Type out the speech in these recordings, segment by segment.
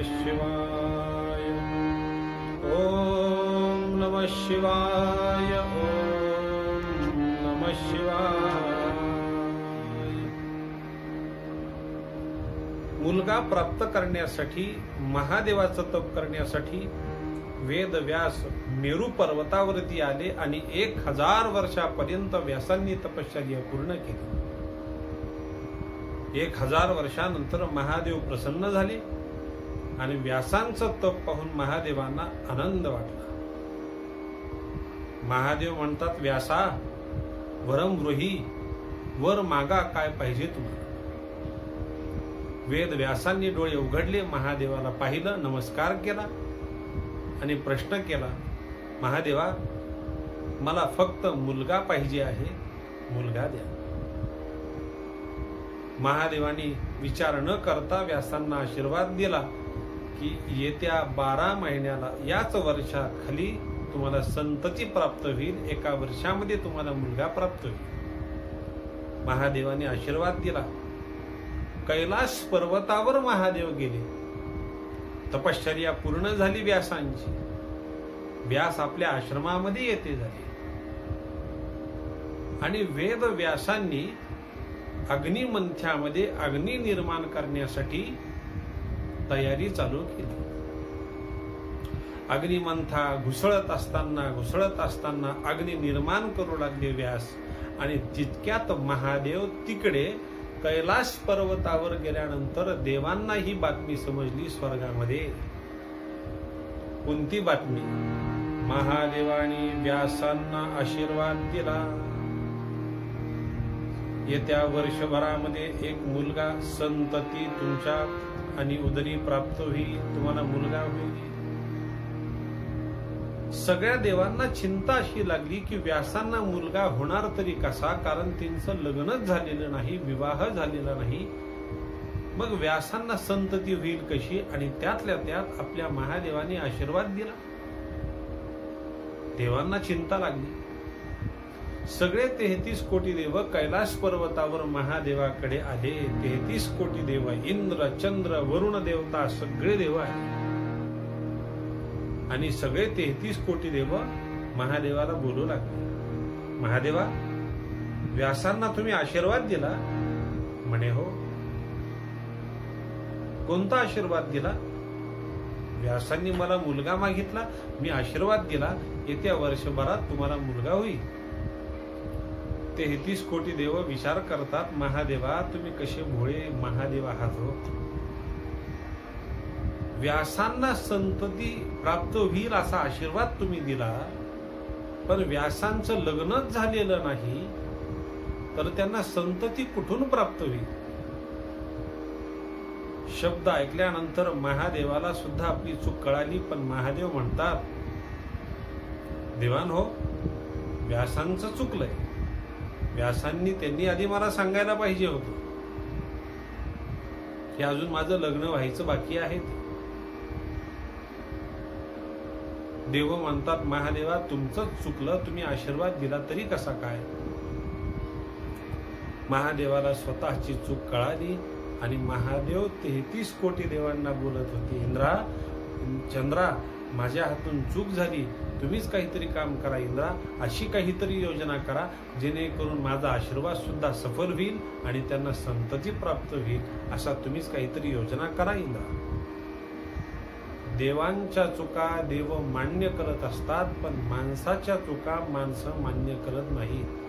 शिवाय. ओम नमः शिवाय. ओम नमः शिवाय. मुलगा प्राप्त करण्यासाठी, महादेवाचं तप करण्यासाठी वेद व्यास मेरू पर्वतावरती आले आणि 1000 वर्षापर्यंत व्यासांनी तपश्चर्या पूर्ण केली. 1000 वर्षानंतर महादेव प्रसन्न झाले आणि व्यासांचं तप पाहून महादेवांना आनंद वाटला. महादेव म्हणतात, व्यासा वरम ब्रूहि, वर मागा, काय पाहिजे तुम्हाला. वेद व्यासांनी डोळे उघडले, महादेवाला पाहिलं, नमस्कार केला आणि प्रश्न केला, महादेवा मला फक्त मुलगा पाहिजे आहे, मुलगा द्या. महादेवानी विचार न करता व्यासांना आशीर्वाद दिला की येत्या 12 महिन्याला, याच वर्षाखाली तुम्हाला संतती प्राप्त होईल, 1 वर्षामध्ये तुम्हाला मुलगा प्राप्त होईल. महादेवाने आशीर्वाद दिला. कैलास पर्वतावर महादेव गेले. तपश्चर्या पूर्ण झाली व्यासांची. व्यास आपल्या आश्रमामध्ये येते झाले आणि वेद व्यासांनी अग्निमंथ्यामध्ये अग्नी निर्माण करण्यासाठी तयारी चालू केली. अग्निमंथा घुसळत असताना अग्नी निर्माण करू लागले व्यास. आणि तितक्यात महादेव तिकडे कैलास पर्वतावर गेल्यानंतर देवांना ही बातमी समजली स्वर्गामध्ये. कोणती बातमी? महादेवानी व्यासांना आशीर्वाद दिला, येत्या वर्षभरामध्ये एक मुलगा संतती तुमच्या आणि उदरी प्राप्त होईल, तुम्हाला मुलगा होईल. सगळ्या देवांना चिंता अशी लागली की व्यासांना मुलगा होणार तरी कसा, कारण त्यांचं लग्नच झालेलं नाही, विवाह झालेला नाही. मग व्यासांना संतती होईल कशी? आणि त्यातल्या त्यात आपल्या महादेवाने आशीर्वाद दिला. देवांना चिंता लागली. सगळे 33 कोटी देव कैलास पर्वतावर महादेवाकडे आले. 33 कोटी देव, इंद्र चंद्र वरुण देवता सगळे देव आहेत. आणि सगळे 33 कोटी देव महादेवाला बोलू लागले, महादेवा व्यासांना तुम्ही आशीर्वाद दिला म्हणे. हो. कोणता आशीर्वाद दिला? व्यासांनी मला मुलगा मागितला, मी आशीर्वाद दिला, येत्या वर्षभरात तुम्हाला मुलगा होईल. 33 कोटी देव विचार करतात, महादेवा तुम्ही कसे भोळे महादेव आहात हो. व्यासांना संतती प्राप्त होईल असा आशीर्वाद तुम्ही दिला, पण व्यासांचं लग्नच झालेलं नाही, तर त्यांना संतती कुठून प्राप्त होईल? शब्द ऐकल्यानंतर महादेवाला सुद्धा आपली चूक कळाली. पण महादेव म्हणतात, देवांनो व्यासांचं चुकलंय. व्यासांनी त्यांनी आधी मला सांगायला पाहिजे होतं की अजून माझं लग्न व्हायचं बाकी आहे. देव म्हणतात, महादेवा तुमचंच चुकलं, तुम्ही आशीर्वाद दिला तरी कसा काय? महादेवाला स्वतःची चूक कळाली आणि महादेव 33 कोटी देवांना बोलत होते, इंद्रा चंद्रा माझ्या हातून चूक झाली, तुम्हीच काहीतरी काम करा इंद्रा, अशी काहीतरी योजना करा जेणेकरून माझा आशीर्वाद सुद्धा सफल होईल आणि त्यांना संतती प्राप्त होईल, असा तुम्हीच काहीतरी योजना करा इंद्रा. देवांच्या चुका देव मान्य करत असतात, पण माणसाच्या चुका माणसं मान्य करत नाहीत.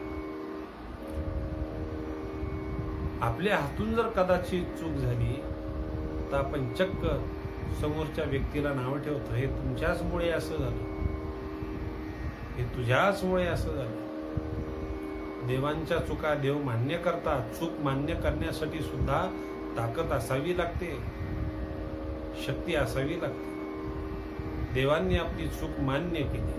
आपल्या हातून जर कदाचित चूक झाली तर आपण चक्क समोरच्या व्यक्तीला नाव ठेवतो, हे तुमच्याचमुळे असं झालं, हे तुझ्याचमुळे असं झालं. देवांच्या चुका देव मान्य करतात. चूक मान्य करण्यासाठी सुद्धा ताकद असावी लागते, शक्ती असावी लागते. देवांनी आपली चूक मान्य केली.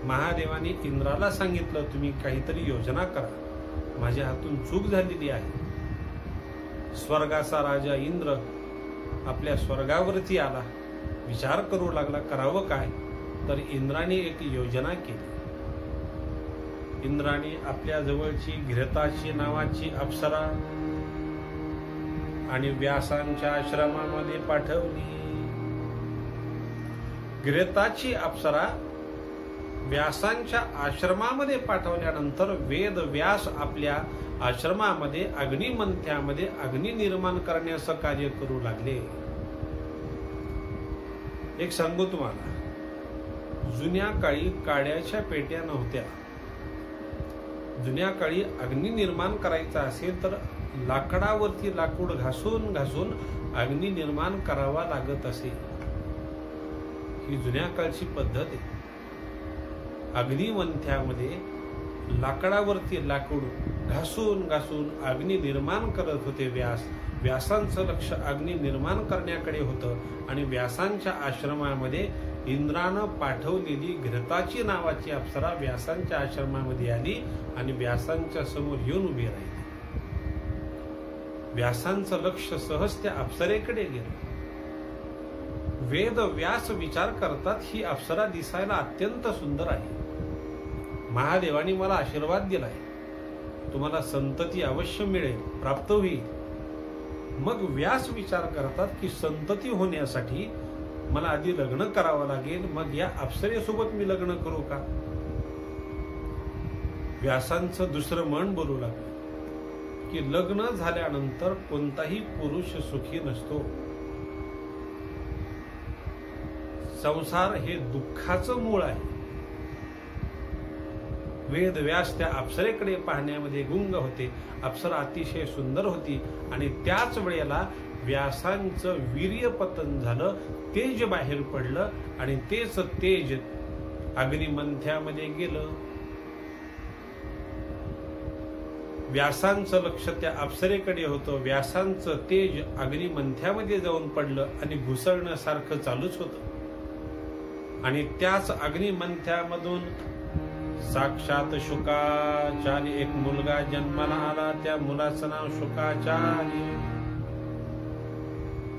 महादेवाने इंद्राला सांगितलं, तुम्ही काहीतरी योजना करा, माझ्या हातून चूक झालेली आहे. स्वर्गाचा राजा इंद्र आपल्या स्वर्गावरती आला, विचार करू लागला करावं काय. तर इंद्राने एक योजना केली. इंद्राने आपल्या जवळची घृताची नावाची अप्सरा आणि व्यासांच्या आश्रमामध्ये पाठवली. ग्रेताची अप्सरा व्यासांच्या आश्रमामध्ये पाठवल्यानंतर वेद व्यास आपल्या आश्रमामध्ये अग्निमंथ्यामध्ये अग्नी निर्माण करण्याचं कार्य करू लागले. एक सांगू तुम्हाला, जुन्या काळी काड्याच्या पेट्या नव्हत्या. जुन्या काळी अग्नी निर्माण करायचा असेल तर लाकडावरती लाकूड घासून घासून अग्नी निर्माण करावा लागत असे. ही जुन्या काळची पद्धत आहे. अग्निमंथ्यामध्ये लाकडावरती लाकूड घासून घासून अग्नी निर्माण करत होते व्यास. व्यासांचं लक्ष अग्नी निर्माण करण्याकडे होतं आणि व्यासांच्या आश्रमामध्ये इंद्रानं पाठवलेली घृताची नावाची अप्सरा व्यासांच्या आश्रमामध्ये आली आणि व्यासांच्या समोर येऊन उभी राहिली. व्यासांचं लक्ष सहज त्या अप्सरेकडे गेलं. वेद व्यास विचार करतात, ही अप्सरा दिसायला अत्यंत सुंदर आहे. महादेवानी मला आशीर्वाद दिलाय, तुम्हाला संतती अवश्य मिळेल, प्राप्त होईल. मग व्यास विचार करतात की संतती होण्यासाठी मला आधी लग्न करावं लागेल, मग या अप्सरेसोबत मी लग्न करू का? व्यासांचं दुसरं मन बोलू लागलं की लग्न झाल्यानंतर कोणताही पुरुष सुखी नसतो. संसार हे दुःखाचं मूळ आहे. वेद व्यास त्या अप्सरेकडे पाहण्यामध्ये गुंग होते. अप्सरा अतिशय सुंदर होती आणि त्याच वेळेला व्यासांचं वीर्यपतन झालं, तेज बाहेर पडलं आणि तेच तेज अग्निमंथ्यामध्ये गेलं. व्यासांचं लक्ष त्या अप्सरेकडे होतं. व्यासांचं तेज अग्निमंथ्यामध्ये जाऊन पडलं आणि घुसळण्यासारखं चालूच होतं. आणि त्याच अग्निमंथ्यामधून साक्षात शुकाचार्य एक मुलगा जन्माला आला. त्या मुलाचं नाव शुकाचार्य.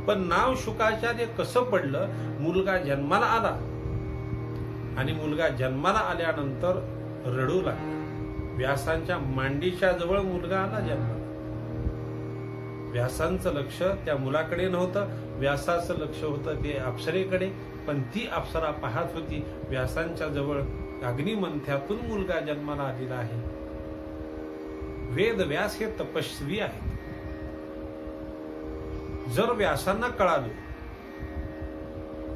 पण नाव शुकाचार्य कसं पडलं? मुलगा जन्माला आला आणि मुलगा जन्माला आल्यानंतर रडू लागला. व्यासांच्या मांडीच्या जवळ मुलगा आला जन्माला. व्यासांचं लक्ष त्या मुलाकडे नव्हतं, व्यासाचं लक्ष होतं ते अप्सरेकडे. पण ती अप्सरा पाहत होती व्यासांच्या जवळ अग्निमंथ्यातून मुलगा जन्माला आलेला आहे. वेद व्यास हे तपस्वी आहेत. जर व्यासांना कळालं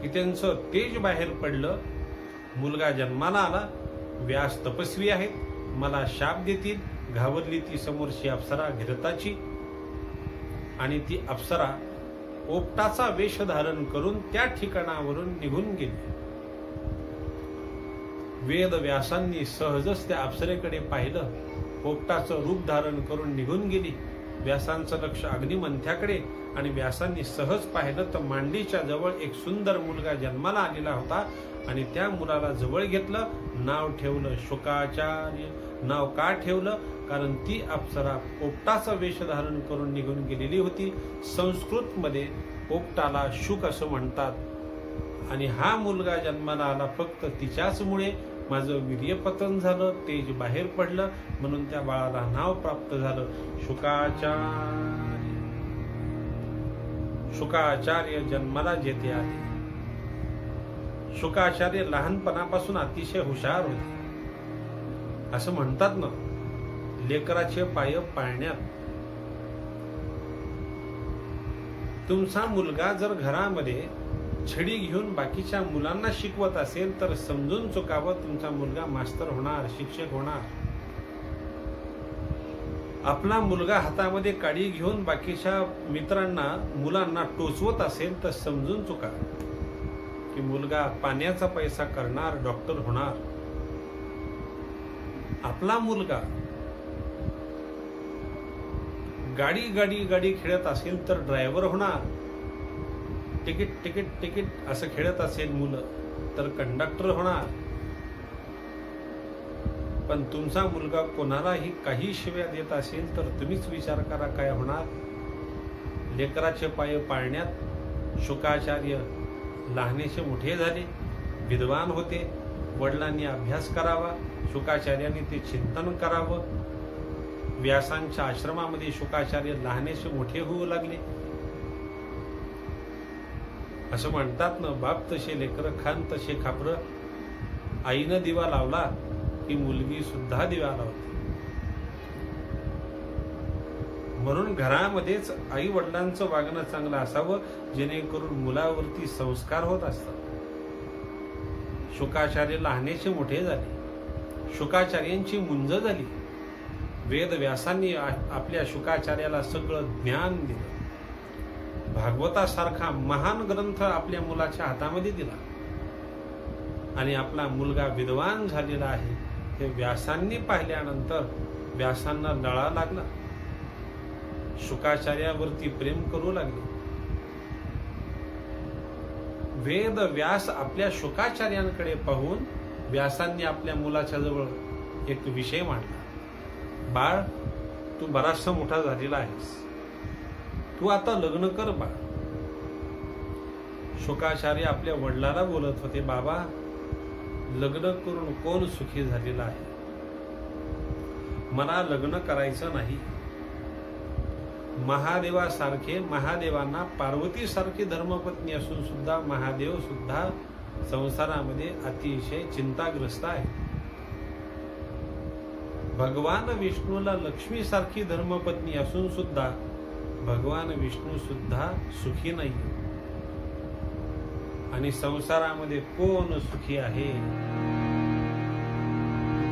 की त्यांचं तेज बाहेर पडलं, मुलगा जन्माला आला, व्यास तपस्वी आहेत, मला शाप देतील, घाबरली ती समोरची अप्सरा घृताची. आणि ती अप्सरा पोपटाचा वेश धारण करून त्या ठिकाणावरून निघून गेली. वेद व्यासांनी सहजच त्या अप्सरेकडे पाहिलं, पोपटाचं रूप धारण करून निघून गेली. व्यासांचं लक्ष अग्निमंथ्याकडे आणि व्यासांनी सहज पाहिलं तर मांडीच्या जवळ एक सुंदर मुलगा जन्माला आलेला होता आणि त्या मुलाला जवळ घेतलं, नाव ठेवलं शुकाचार्य. नाव का ठेवलं? कारण ती अप्सरा पोपटाचा वेश धारण करून निघून गेलेली होती. संस्कृत मध्ये पोपटाला शुक असं म्हणतात. आणि हा मुलगा जन्माला आला फक्त तिच्याचमुळे. माझं वीर्यपतन झालं, तेज बाहेर पडलं, म्हणून त्या बाळाला नाव प्राप्त झालं शुकाचार्य. शुकाचार्य जन्माला जेथे आले. शुकाचार्य लहानपणापासून अतिशय हुशार होते. असं म्हणतात ना, लेकराचे पाय पाळण्यात. तुमचा मुलगा जर घरामध्ये छडी घेऊन बाकीच्या मुलांना शिकवत असेल तर समजून चुकावं, तुमचा मुलगा मास्तर होणार, शिक्षक होणार. आपला मुलगा हातामध्ये काडी घेऊन बाकीच्या मित्रांना मुलांना टोचवत असेल तर समजून चुका की मुलगा पाण्याचा पैसा करणार, डॉक्टर होणार. आपला मुलगा गाडी गाडी गाडी खेळत असेल तर ड्रायव्हर होणार. तिकीट तिकीट तिकीट असं खेळत असेल मुलं तर कंडक्टर होणार. पण तुमचा मुलगा कोणालाही काही शिव्या देत असेल तर तुम्हीच विचार करा काय होणार. लेकराचे पाय पाळण्यात शुकाचार्य लहानेचे मोठे झाले, विद्वान होते. वडिलांनी अभ्यास करावा, शुकाचार्यांनी ते चिंतन करावं. व्यासांच्या आश्रमामध्ये शुकाचार्य लहानेचे मोठे होऊ लागले. असं म्हणतात ना, बाप तसे लेकर, खान तसे खापर, आईनं दिवा लावला की मुलगी सुद्धा दिवा लावते. म्हणून घरामध्येच आई वडिलांचं वागणं चांगलं असावं, जेणेकरून मुलावरती संस्कार होत असतात. शुकाचार्य लहानेचे मोठे झाले, शुकाचार्यांची मुंज झाली. वेद व्यासांनी आपल्या शुकाचार्याला सगळं ज्ञान दिलं. भागवतासारखा महान ग्रंथ आपल्या मुलाच्या हातामध्ये दिला आणि आपला मुलगा विद्वान झालेला आहे हे व्यासांनी पाहिल्यानंतर व्यासांना लळा लागला. शुकाचार्यावरती प्रेम करू लागले. वेद व्यास आपल्या शुकाचार्यांकडे पाहून व्यासांनी आपल्या मुलाच्या जवळ एक विषय मांडला. बाळ, तू बराचसा मोठा झालेला आहेस, तू आता लग्न कर बाळ. शुकाचार्य आपल्या वडिलाला बोलत होते, बाबा, लग्न करून कोण सुखी झालेला आहे? मला लग्न करायचं नाही. महादेवासारखे, महादेवांना पार्वतीसारखी धर्मपत्नी असून सुद्धा महादेव सुद्धा संसारामध्ये अतिशय चिंताग्रस्त आहे. भगवान विष्णूला लक्ष्मीसारखी धर्मपत्नी असून सुद्धा भगवान विष्णू सुद्धा सुखी नाही. आणि संसारामध्ये कोण सुखी आहे?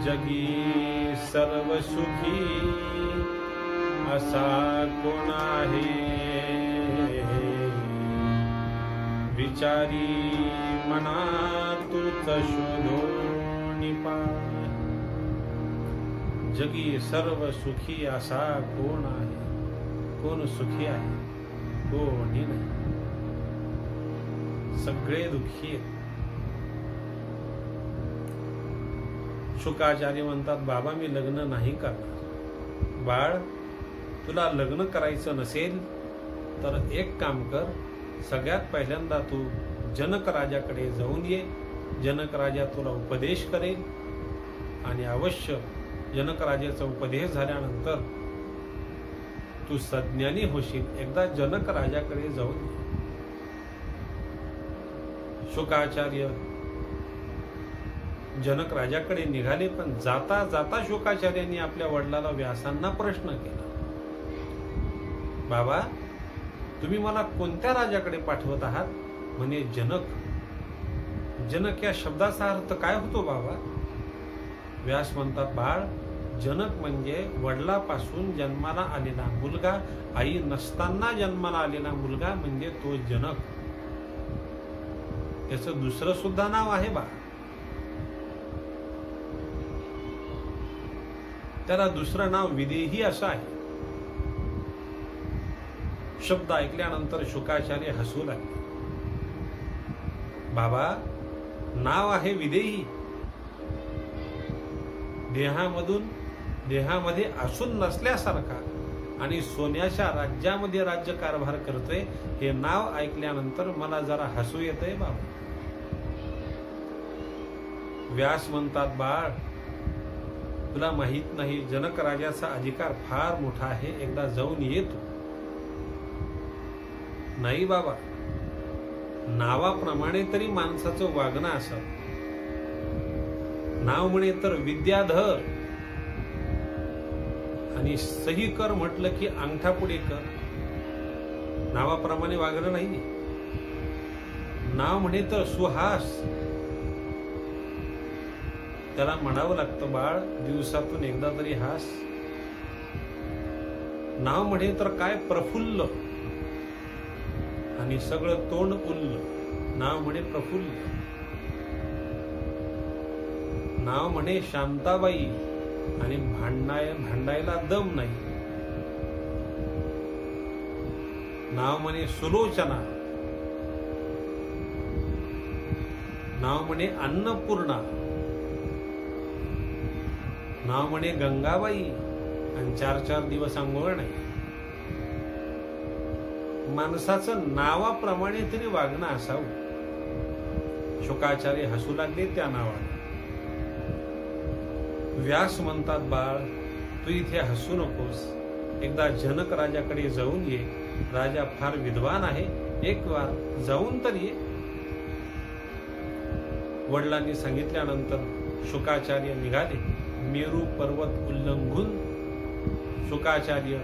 जगी सर्व सुखी असा कोण आहे? विचारी मना तूच शोधून पाय. जगी सर्व सुखी असा कोण आहे? कोण सुखी आहे? कोणी नाही. सगळे दुःखी आहेत. शुकाचार्य म्हणतात, बाबा, मी लग्न नाही करणार. बाळ, तुला लग्न करायचं नसेल तर एक काम कर, सगळ्यात पहिल्यांदा तू जनक राजाकडे जाऊन ये. जनक राजा तुला उपदेश करेल आणि अवश्य जनक राजाचा उपदेश झाल्यानंतर तू सज्ञानी होशील. एकदा जनक राजाकडे जाऊन ये. शुकाचार्य जनक राजाकडे निघाले, पण जाता जाता शुकाचार्यांनी आपल्या वडिलाला व्यासांना प्रश्न केला, बाबा, तुम्ही मला कोणत्या राजाकडे पाठवत आहात? म्हणे जनक. जनक या शब्दाचा अर्थ काय होतो बाबा? व्यास म्हणतात, बाळ, जनक म्हणजे वडिलापासून जन्माला आलेला मुलगा, आई नसताना जन्माला आलेला मुलगा म्हणजे तो जनक. त्याचं दुसरं सुद्धा नाव आहे बा. त्याला दुसरं नाव विदेही असं आहे. शब्द ऐकल्यानंतर शुकाचार्य हसू लागले. बाबा, नाव आहे विदेही. देहामध्ये असून नसल्यासारखा आणि सोन्याच्या राज्यामध्ये राज्यकारभार करतोय हे नाव ऐकल्यानंतर मला जरा हसू येतंय बाबा. व्यास म्हणतात, बाळ, तुला माहित नाही, जनक राजाचा अधिकार फार मोठा आहे, एकदा जाऊन येतो. नाही बाबा, नावाप्रमाणे तरी माणसाचं वागणं असं. नाव म्हणे तर विद्याधर आणि सही कर म्हटलं की अंगठा पुढे कर. नावाप्रमाणे वागणं नाही. नाव म्हणे तर सुहास. त्याला म्हणावं लागतं, बाळ, दिवसातून एकदा तरी हास. नाव म्हणे तर काय प्रफुल्ल आणि सगळं तोंड उल्ल. नाव म्हणे प्रफुल्ल. नाव म्हणे शांताबाई आणि भांडायला दम नाही. नाव म्हणे सुलोचना. नाव म्हणे अन्नपूर्णा. नाव म्हणे गंगाबाई आणि 4-4 दिवस अंघोळ नाही. माणसाचं नावाप्रमाणे तरी वागणं असावं. शुकाचार्य हसू लागले त्या नावाला. व्यास म्हणतात, बाळ, तू इथे हसू नकोस, एकदा जनक राजाकडे जाऊन ये. राजा फार विद्वान आहे, एक वार जाऊन तर ये. वडिलांनी सांगितल्यानंतर शुकाचार्य निघाले. मेरू पर्वत उल्लंघून शुकाचार्य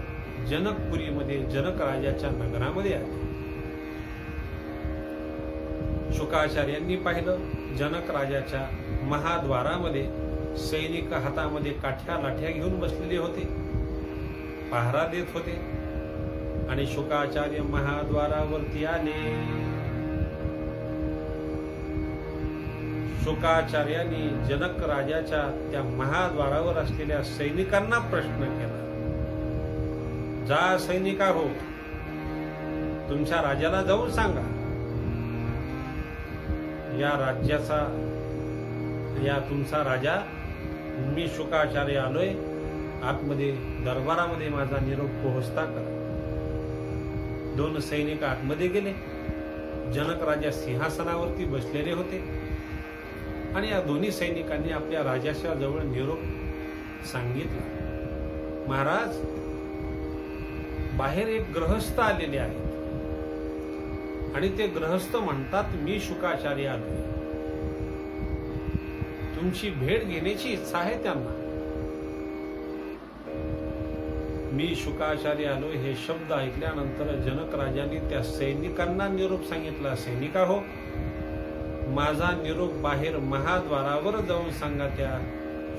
जनकपुरीमध्ये जनक राजाच्या नगरामध्ये आले. शुकाचार्यांनी पाहिलं, जनक राजाच्या महाद्वारामध्ये सैनिक हातामध्ये काठ्या लाठ्या घेऊन बसलेले होते, पहारा देत होते. आणि शुकाचार्य महाद्वारावरती आले. शुकाचार्यांनी जनक राजाच्या त्या महाद्वारावर असलेल्या सैनिकांना प्रश्न केला, जा सैनिका हो, तुमच्या राजाला जाऊन सांगा, या तुमचा राजा, मी शुकाचार्य आलोय, आतमध्ये दरबारामध्ये माझा निरोप पोहोचता करा. 2 सैनिक आतमध्ये गेले. जनक राजा सिंहासनावरती बसलेले होते आणि या दोन्ही सैनिकांनी आपल्या राजाच्या जवळ निरोप सांगितला. महाराज, बाहेर एक गृहस्थ आलेले आहेत आणि ते गृहस्थ म्हणतात, मी शुकाचार्य आलोय, तुमची भेट घेण्याची इच्छा आहे त्यांना. मी शुकाचार्य आलोय हे शब्द ऐकल्यानंतर जनक राजांनी त्या सैनिकांना निरोप सांगितला, सैनिका हो, माझा निरोप बाहेर महाद्वारावर जाऊन सांगा त्या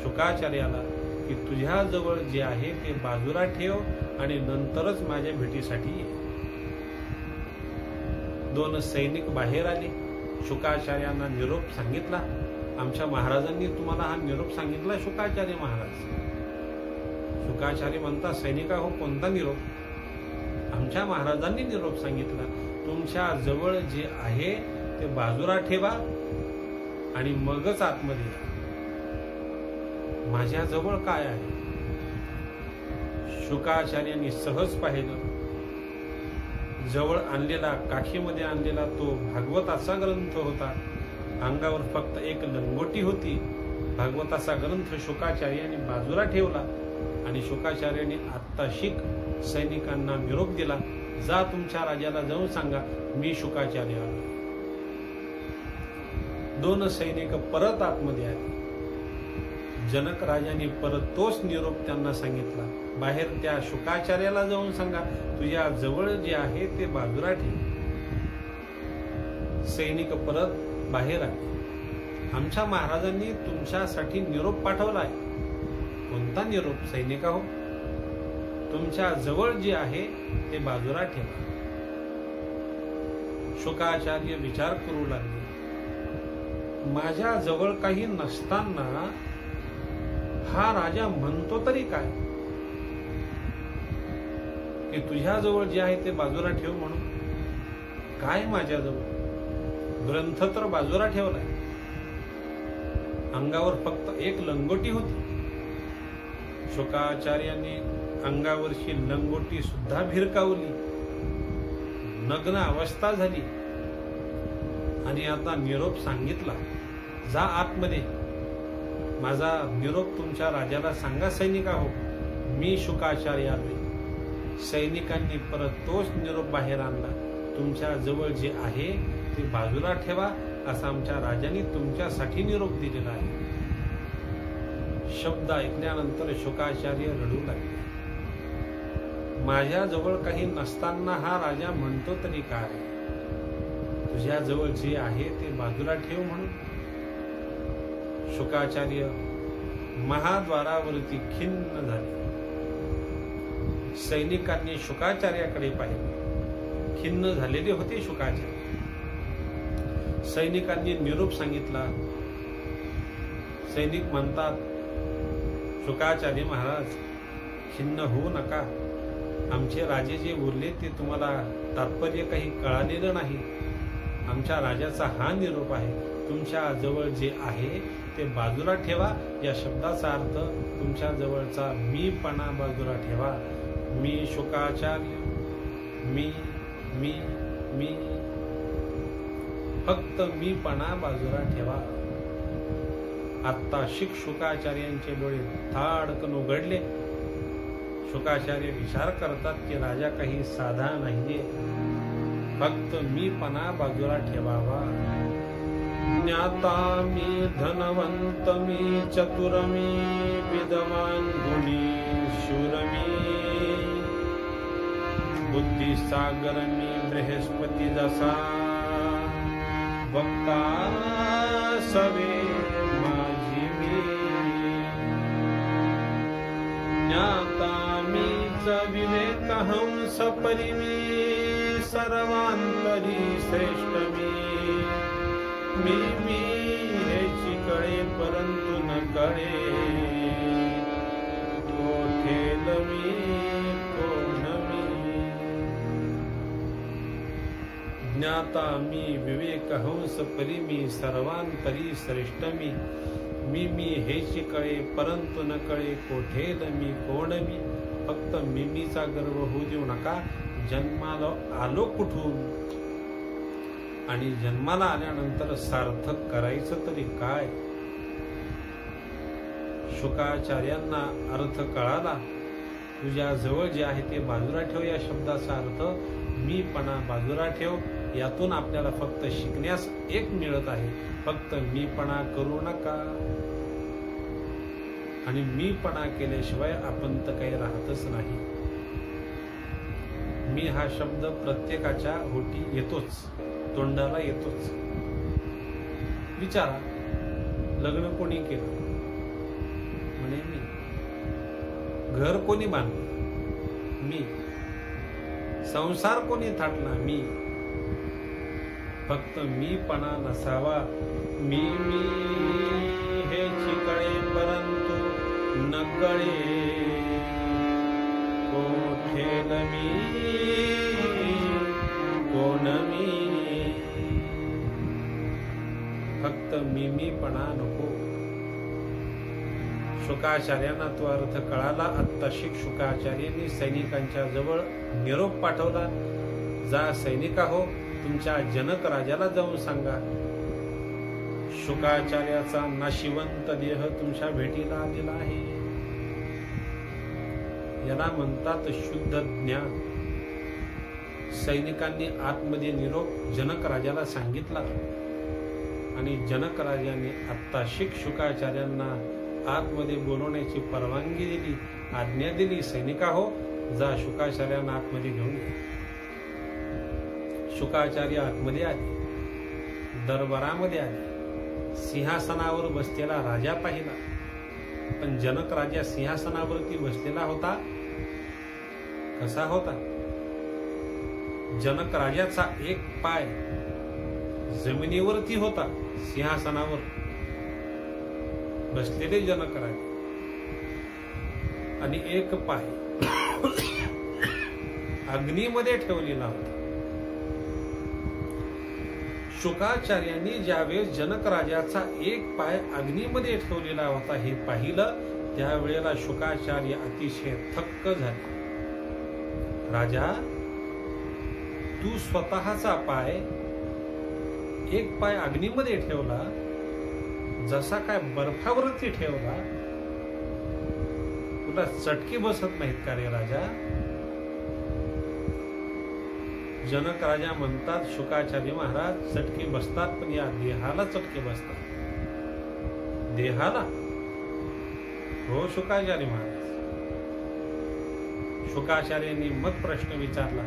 शुकाचार्याला की तुझ्याजवळ जे आहे ते बाजूला ठेव आणि नंतरच माझ्या भेटीसाठी ये. 2 सैनिक बाहेर आले. शुकाचार्यांना निरोप सांगितला. आमच्या महाराजांनी तुम्हाला हा निरोप सांगितला शुकाचार्य महाराज. शुकाचार्य म्हणतात, सैनिका हो, कोणता निरोप? आमच्या महाराजांनी निरोप सांगितला, तुमच्या जवळ जे आहे ते बाजूला ठेवा आणि मगच आतमध्ये या. माझ्या जवळ काय आहे? शुकाचार्यांनी सहज पाहिलं. जवळ आणलेला, काखीमध्ये आणलेला तो भागवताचा ग्रंथ होता. अंगावर फक्त एक लंगोटी होती. भागवताचा ग्रंथ शुकाचार्यांनी बाजूला ठेवला आणि शुकाचार्यांनी आत्ताशिक सैनिकांना निरोप दिला, जा तुमच्या राजाला जाऊन सांगा, मी शुकाचार्य आलो. 2 सैनिक परत आतमध्ये आले. जनक राजांनी परत तोच निरोप त्यांना सांगितला, बाहेर त्या शुकाचार्याला जाऊन सांगा, तुझ्या जवळ जे आहे ते बाजूला ठेव. सैनिक परत बाहेर आले. आमच्या महाराजांनी तुमच्यासाठी निरोप पाठवलाय. कोणता निरोप? सैनिका हो, तुमच्या जवळ जे आहे ते बाजूला ठेवा. शुकाचार्य विचार करू लागले, माझ्या जवळ काही नसताना हा राजा म्हणतो तरी काय की तुझ्या जवळ जे आहे ते बाजूला ठेव म्हणून? काय माझ्याजवळ? ग्रंथ तर बाजूला ठेवलाय. अंगावर फक्त एक लंगोटी होती. शुकाचार्यांनी अंगावरची लंगोटी सुद्धा भिरकावली. नग्न अवस्था झाली आणि आता निरोप सांगितला, जा आतमध्ये, माझा निरोप तुमच्या राजाला सांगा सैनिका हो, मी शुकाचार्य आलोय. सैनिकांनी परत तोच निरोप बाहेर आणला, तुमच्या जवळ जे आहे ते बाजूला ठेवा, असा आमच्या राजांनी तुमच्यासाठी निरोप दिलेला आहे. शब्द ऐकल्यानंतर शुकाचार्य रडू लागले. माझ्या जवळ काही नसताना हा राजा म्हणतो तरी काय, तुझ्या जवळ जे आहे ते बाजूला ठेव म्हणून? शुकाचार्य महाद्वारावरती खिन्न झाले. सैनिकांनी शुकाचार्याकडे पाहिले. खिन्न झालेले होते शुकाचार्य. सैनिकांनी निरोप सांगितला. सैनिक म्हणतात, शुकाचार्य महाराज, खिन्न होऊ नका. आमचे राजे जे उरले ते तुम्हाला तात्पर्य काही कळालेलं नाही. आमच्या राजाचा हा निरोप आहे, तुमच्या जवळ जे आहे ते बाजूला ठेवा. या शब्दाचा अर्थ तुमच्या जवळचा मीपणा बाजूला ठेवा. मी शुकाचार्य, मी मी मी फक्त मीपणा बाजूला ठेवा. आत्ता शुकाचार्यांचे डोळे धाडकन उघडले. शुकाचार्य विचार करतात की राजा काही साधा नाहीये, फक्त मीपणा बाजूला ठेवावा. ज्ञाता मी, धनवंत मी, चतुर मी, विद्वान गुणी शूर मी, बुद्धी सागर मी, बृहस्पती जसा, वक्ता सवे माझी मी. ज्ञाता मीच विवेक हंस परी मी, सर्वांतरी श्रेष्ठ मी. मी हेची कळे परंतु न कळे, कोठेल मी कोण मी. ज्ञाता मी, विवेक हंस परी मी, सर्वांतरी श्रेष्ठ मी. मी हेची कळे परंतु न कळे, कोठेल मी कोण मी. फक्त मीचा गर्व होऊ देऊ नका. जन्माला आलो कुठून आणि जन्माला आल्यानंतर सार्थक करायचं तरी काय. शुकाचार्यांना अर्थ कळाला. तुझ्या जवळ जे आहे ते बाजूला ठेव. या शब्दाचा अर्थ मीपणा बाजूला ठेव. यातून आपल्याला फक्त शिकण्यास एक मिळत आहे, फक्त मीपणा करू नका. आणि मीपणा केल्याशिवाय आपण तर काही राहतच नाही. मी हा शब्द प्रत्येकाच्या होठी येतोच, तोंडाला येतोच. विचारा, लग्न कोणी केलं? म्हणे मी. घर कोणी बांधलं? मी. संसार कोणी थाटला? मी. फक्त मीपणा नसावा. मी हेची कळे परंतु न कळे, कोठेल मी कोण मी. फक्त मीपणा नको. शुकाचार्यांना तो अर्थ कळाला. आत्ताशिक शुकाचार्यांनी सैनिकांच्या जवळ निरोप पाठवला. जा सैनिका हो, तुमच्या जनक राजाला जाऊन सांगा, शुकाचार्याचा नाशिवंत देह तुमच्या भेटीला आलेला आहे. याला म्हणतात शुद्ध ज्ञान. सैनिकांनी आतमध्ये निरोप जनक राजाला सांगितला आणि जनक राजाने आत्ताशिक शुकाचार्यांना आतमध्ये बोलवण्याची परवानगी दिली, आज्ञा दिली. सैनिका हो, जा शुकाचार्यांना आतमध्ये घेऊन या. शुकाचार्य आतमध्ये आले, दरबारामध्ये आले. सिंहासनावर बसलेला राजा पाहिला, पण जनक राजा सिंहासनावरती बसलेला होता. कसा होता? जनक राजाचा एक पाय जमिनीवरती होता. सिंहासनावर बसलेले जनक राजा आणि एक पाय अग्नीमध्ये ठेवलेला होता. शुकाचार्यांनी ज्यावेळेस जनक राजाचा एक पाय अग्नीमध्ये ठेवलेला होता हे पाहिलं, त्यावेळेला शुकाचार्य अतिशय थक्क झाले. राजा, तू स्वतःचा पाय, एक पाय अग्नीमध्ये ठेवला, जसा काय बर्फावरती ठेवला, तुला चटके बसत नाहीत का रे राजा? जनक राजा म्हणतात, शुकाचार्य महाराज, चटके बसतात, पण या देहाला चटके बसतात. देहाला? हो शुकाचार्य महाराज. शुकाचार्यांनी मग प्रश्न विचारला,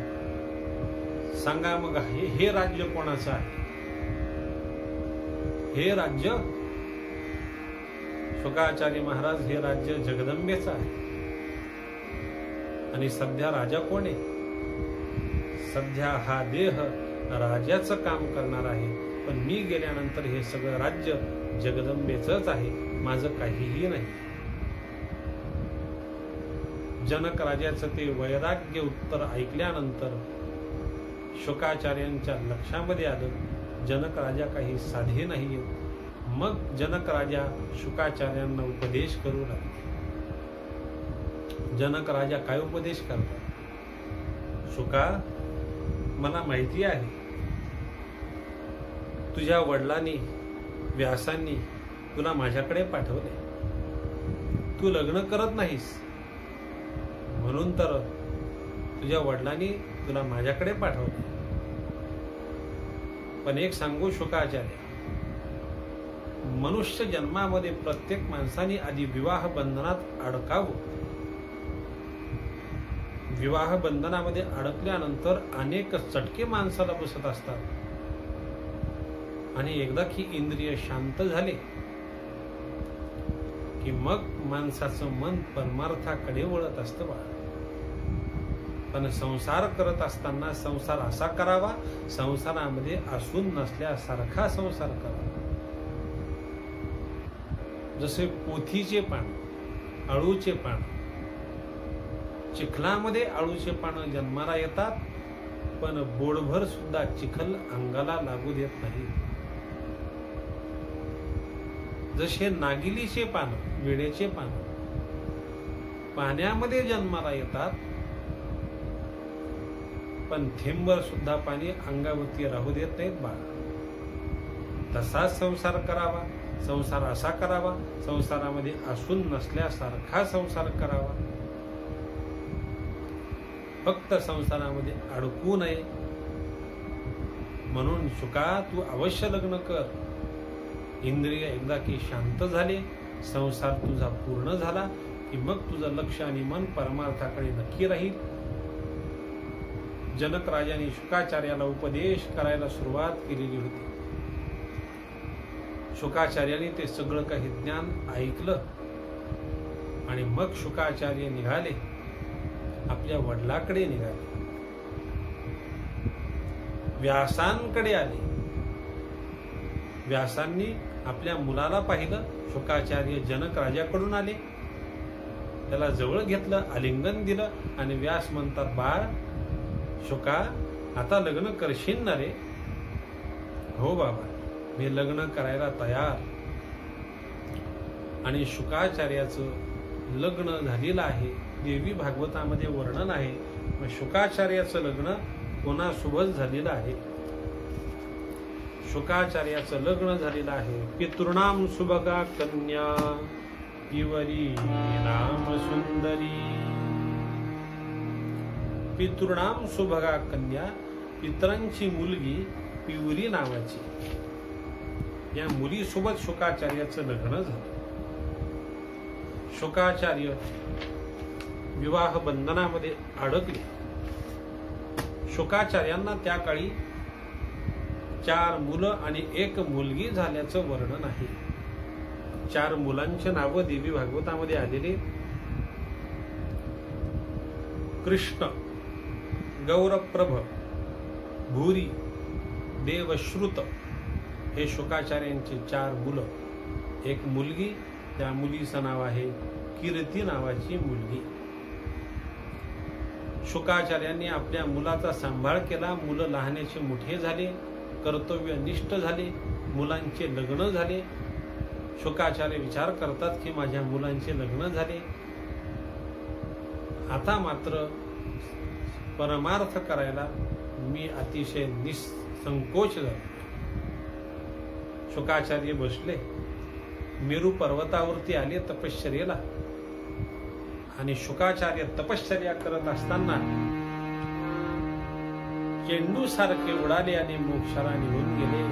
सांगा मग हे राज्य कोणाचं आहे? हे राज्य? शुकाचार्य महाराज, हे राज्य जगदंबेचं आहे. आणि सध्या राजा कोण आहे? सध्या हा देह राजाचं काम करणार आहे, पण मी गेल्यानंतर हे सगळं राज्य जगदंबेचंच आहे, माझं काहीही नाही. जनक राजाचं ते वैराग्य उत्तर ऐकल्यानंतर शुकाचार्यांच्या लक्षामध्ये आलं, जनक राजा काही साधे नाहीये. मग जनक राजा शुकाचार्यांना उपदेश करू लागले. जनक राजा काय उपदेश करतात? शुका, मला माहिती आहे तुझ्या वडिलांनी, व्यासांनी तुला माझ्याकडे पाठवले. तू लग्न करत नाहीस म्हणून तर तुझ्या वडिलांनी तुला माझ्याकडे पाठवलं. पण एक सांगू शुकाचार्य, मनुष्य जन्मामध्ये प्रत्येक माणसाने आधी विवाह बंधनात अडकावं. विवाह बंधनामध्ये अडकल्यानंतर अनेक चटके माणसाला बसत असतात आणि एकदा की इंद्रिय शांत झाले की मग माणसाचं मन परमार्थाकडे वळत असतं बा. पण संसार करत असताना संसार असा करावा, संसारामध्ये असून नसल्यासारखा संसार करावा. जसे पोथीचे पान, अळूचे पान, चिखलामध्ये अळूचे पानं जन्माला येतात, पण बोडभर सुद्धा चिखल अंगाला लागू देत नाही. जसे नागिलीचे पान, विड्याचे पान पाण्यामध्ये जन्माला येतात, पण थेंबर सुद्धा पाणी अंगावरती राहू देत नाहीत बाळा. तसाच संसार करावा, संसार असा करावा, संसारामध्ये असून नसल्यासारखा संसार करावा. फक्त संसारामध्ये अडकू नये. म्हणून शुका, तू अवश्य लग्न कर. इंद्रिय एकदा की शांत झाले, संसार तुझा पूर्ण झाला की मग तुझं लक्ष आणि मन परमार्थाकडे नक्की राहील. जनक राजाने शुकाचार्याला उपदेश करायला सुरुवात केलेली होती. शुकाचार्याने ते सगळं काही ज्ञान ऐकलं आणि मग शुकाचार्य निघाले, आपल्या वडिलाकडे निघाले, व्यासांकडे आले. व्यासांनी आपल्या मुलाला पाहिलं. शुकाचार्य जनक राजाकडून आले, त्याला जवळ घेतलं, आलिंगन दिलं आणि व्यास म्हणतात, बाळ शुका, आता लग्न करशील ना रे? हो बाबा, मी लग्न करायला तयार. आणि शुकाचार्याचं लग्न झालेलं आहे. देवी भागवतामध्ये वर्णन आहे. मग शुकाचार्याचं लग्न कोणासोबत झालेलं आहे? शुकाचार्याचं लग्न झालेलं आहे पितृणाम सुभगा कन्या पिवरी नाम सुंदरी. पितृणाम सुभगा कन्या, पितरांची मुलगी पिवरी नावाची. या मुलीसोबत शुकाचार्याचं लग्न झालं. शुकाचार्य विवाह बंधनामध्ये अडकले. शुकाचार्यांना त्या काळी 4 मुलं आणि 1 मुलगी झाल्याचं वर्णन आहे. 4 मुलांचे नाव देवी भागवतामध्ये आलेले. कृष्ण, गौरप्रभ, भूरी, देवश्रुत हे शुकाचार्यांचे 4 मुलं. 1 मुलगी, त्या मुलीचं नाव आहे कीर्ती नावाची मुलगी. शुकाचार्यांनी आपल्या मुलाचा सांभाळ केला. मुलं लहानाचे मोठे झाले, कर्तव्यनिष्ठ झाले, मुलांचे लग्न झाले. शुकाचार्य विचार करतात की माझ्या मुलांचे लग्न झाले, आता मात्र परमार्थ करायला मी अतिशय निसंकोच झालो. शुकाचार्य बसले, मेरू पर्वतावरती आले तपश्चर्येला. आणि शुकाचार्य तपश्चर्या करत असताना चेंडू सारखे उडाले आणि मोक्षाला निघून गेले.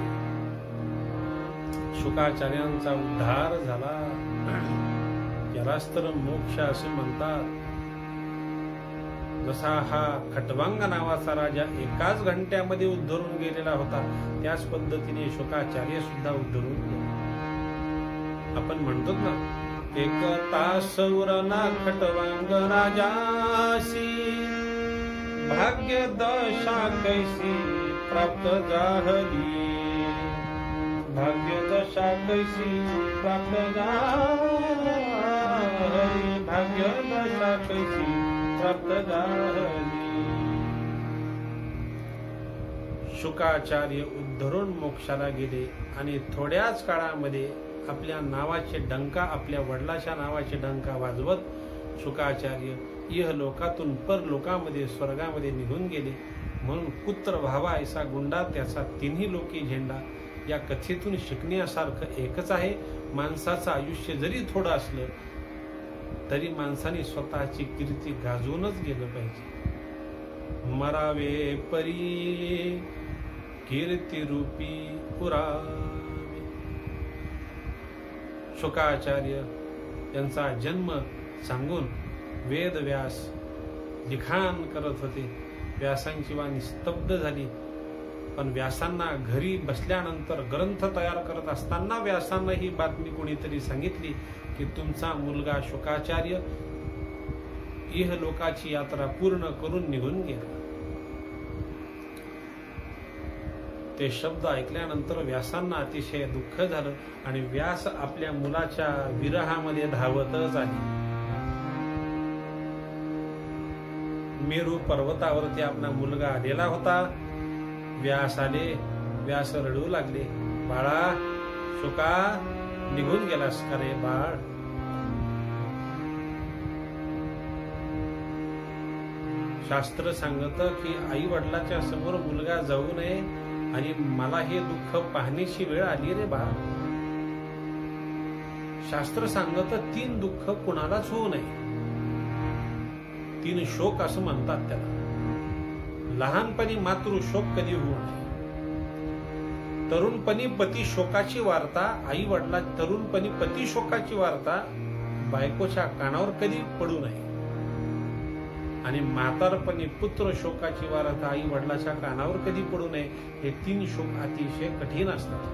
शुकाचार्यांचा उद्धार झाला. यालाच तर मोक्ष असे म्हणतात. जसा हा खटवांग नावाचा राजा एकाच घंट्यामध्ये उद्धरून गेलेला होता, त्याच पद्धतीने शुकाचार्य सुद्धा उद्धरून गेले. आपण म्हणतो ना, 1 तास उरला खटवांग राजासी, भाग्य दशा कैसी प्राप्त झाली. भाग्य दशा कैसी प्राप्त झाली. भाग्य दशा कैसी प्राप्त झाली. शुकाचार्य उद्धरून मोक्षाला गेले आणि थोड्याच काळामध्ये आपल्या नावाचे डंका, आपल्या वडिलाच्या नावाचे डंका वाजवत शुकाचार्य इहलोकातून परलोकामध्ये, स्वर्गामध्ये निघून गेले. म्हणून पुत्र व्हावा ऐसा गुंडा, त्याचा 3ही लोकी झेंडा. या कथेतून शिकण्यासारखं एकच आहे. माणसाचं आयुष्य जरी थोडं असलं तरी माणसाने स्वतःची कीर्ती गाजवूनच गेलं पाहिजे. मरावे परी कीर्ती रूपी पुरावे. शुकाचार्य यांचा जन्म सांगून वेदव्यास लिखाण करत होते. व्यासांची वाणी स्तब्ध झाली. पण व्यासांना घरी बसल्यानंतर ग्रंथ तयार करत असताना व्यासांना ही बातमी कोणीतरी सांगितली की तुमचा मुलगा शुकाचार्य इहलोकाची यात्रा पूर्ण करून निघून गेला. ते शब्द ऐकल्यानंतर व्यासांना अतिशय दुःख झालं आणि व्यास आपल्या मुलाच्या विरहामध्ये धावतच आले. मेरू पर्वतावरती आपला मुलगा आलेला होता. व्यास आले. व्यास रडू लागले. बाळा शुका, निघून गेलास का रे बाळ? शास्त्र सांगतं की आई वडिलाच्या समोर मुलगा जाऊ नये आणि मला हे दुःख पाहण्याची वेळ आली रे बाळ. शास्त्र सांगतं 3 दुःख कुणालाच होऊ नये. 3 शोक असं म्हणतात त्याला. लहानपणी मातृशोक कधी होऊ नये. तरुणपणी पती शोकाची वार्ता आई वडिला तरुणपणी पती शोकाची वार्ता बायकोच्या कानावर कधी पडू नये. आणि म्हातारपणी पुत्र शोकाची वार्ता आई वडिलाच्या कानावर कधी पडू नये. हे 3 शोक अतिशय कठीण असतात.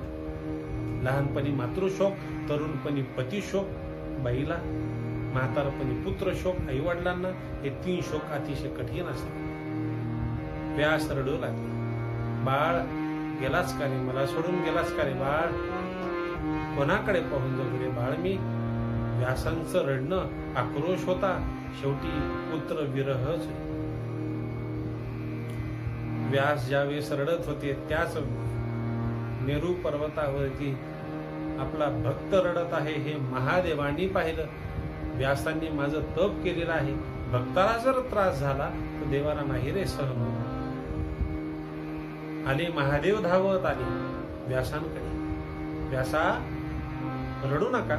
लहानपणी मातृशोक, तरुणपणी पतिशोक बाईला, म्हातारपणी पुत्र शोक आई वडिलांना. हे 3 शोक अतिशय कठीण असतात. व्यास रडू लागले. बाळ गेलास का रे? मला सोडून गेलास का रे बाळ? कोणाकडे पाहून जाऊ रे बाळ मी? व्यासांचं रडणं आक्रोश होता. शेवटी पुत्र विरहच. व्यास ज्यावेळेस रडत होते त्याच मेरू पर्वतावरती आपला भक्त रडत आहे हे महादेवांनी पाहिलं. व्यासांनी माझं तप केलेलं आहे. भक्ताला जर त्रास झाला तर देवाला नाही रे सहन होत. आले महादेव धावत आले व्यासांकडे. व्यासा रडू नका.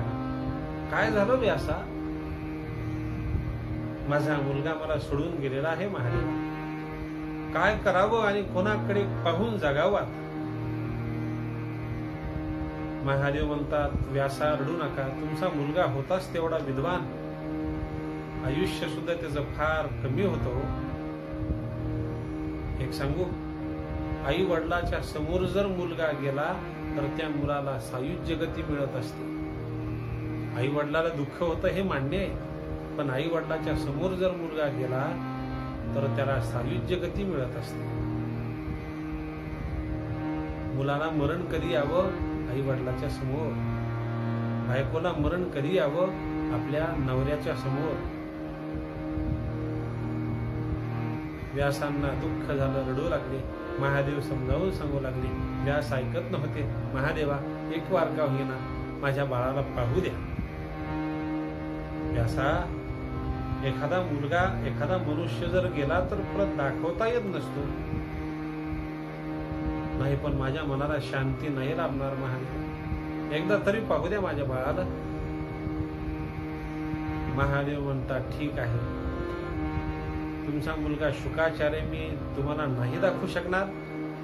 काय झालं व्यासा? माझा मुलगा मला सोडून गेलेला आहे महादेव. काय करावं आणि कोणाकडे पाहून जगावं? महादेव म्हणतात व्यासा रडू नका. तुमचा मुलगा होताच तेवढा विद्वान. आयुष्य सुद्धा त्याचं फार कमी होतं. एक सांगू, आई वडिलाच्या समोर जर मुलगा गेला तर त्या मुलाला सायुज्य गती मिळत असते. आई वडिलाला दुःख होतं हे मान्य आहे. पण आई वडिलाच्या समोर जर मुलगा गेला तर त्याला सायुज्य गती मिळत असते. मुलाला मरण कधी यावं? आई वडिलाच्या समोर. बायकोला मरण कधी यावं? आपल्या नवऱ्याच्या समोर. व्यासांना दुःख झालं, रडू लागले. महादेव समजावून सांगू लागले. व्यास ऐकत नव्हते. महादेवा एक वार का होईना माझ्या बाळाला पाहू द्या. व्यासा एखादा मुलगा एखादा मनुष्य जर गेला तर परत दाखवता येत नसतो. नाही पण माझ्या मनाला शांती नाही लाभणार महादेव. एकदा तरी पाहू द्या माझ्या बाळाला. महादेव म्हणतात ठीक आहे. तुमचा मुलगा शुकाचार्य मी तुम्हाला नाही दाखवू शकणार.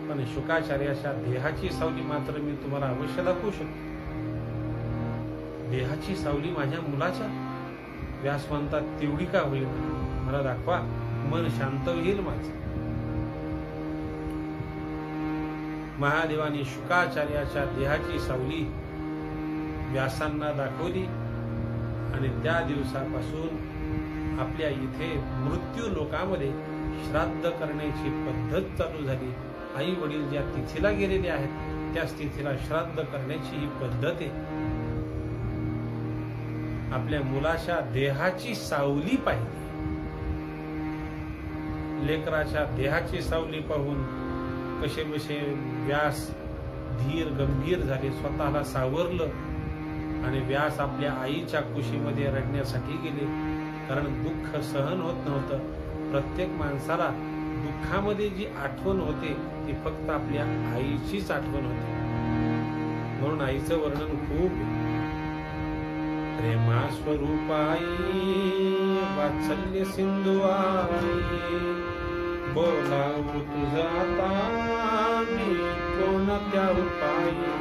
पण शुकाचार्याच्या देहाची सावली मात्र मी तुम्हाला अवश्य दाखवू शकतो. देहाची सावली माझ्या मुलाच्या? व्यास म्हणतात तेवढी का होईल? मला दाखवा. मन शांत होईल माझं. महादेवाने शुकाचार्याच्या देहाची सावली व्यासांना दाखवली आणि त्या दिवसापासून आपल्या इथे मृत्यू लोकामध्ये श्राद्ध करण्याची पद्धत चालू झाली. आई वडील ज्या तिथीला गेलेले आहेत त्याच तिथीला श्राद्ध करण्याची ही पद्धत आहे. आपल्या मुलाच्या देहाची सावली पाहिली. लेकराच्या देहाची सावली पाहून कसे बसे व्यास धीर गंभीर झाले. स्वतःला सावरलं आणि व्यास आपल्या आईच्या कुशीमध्ये रडण्यासाठी गेले. कारण दुःख सहन होत नव्हतं. प्रत्येक माणसाला दुःखामध्ये जी आठवण होते ती फक्त आपल्या आईचीच आठवण होते. म्हणून आईचं वर्णन खूप. प्रेमा स्वरूपाई वात्सल्य सिंधू आई, बोलावू तुझं आता मी कोणत्या उपायी,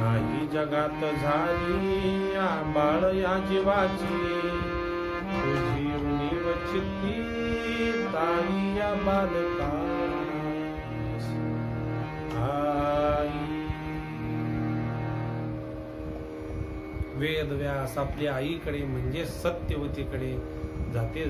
नाही जगात झाली आबाळ या जीवाची, तुझी उणीव चित्ती ताई या बालका आई. वेदव्यास आपल्या आईकडे म्हणजे सत्यवतीकडे जाते.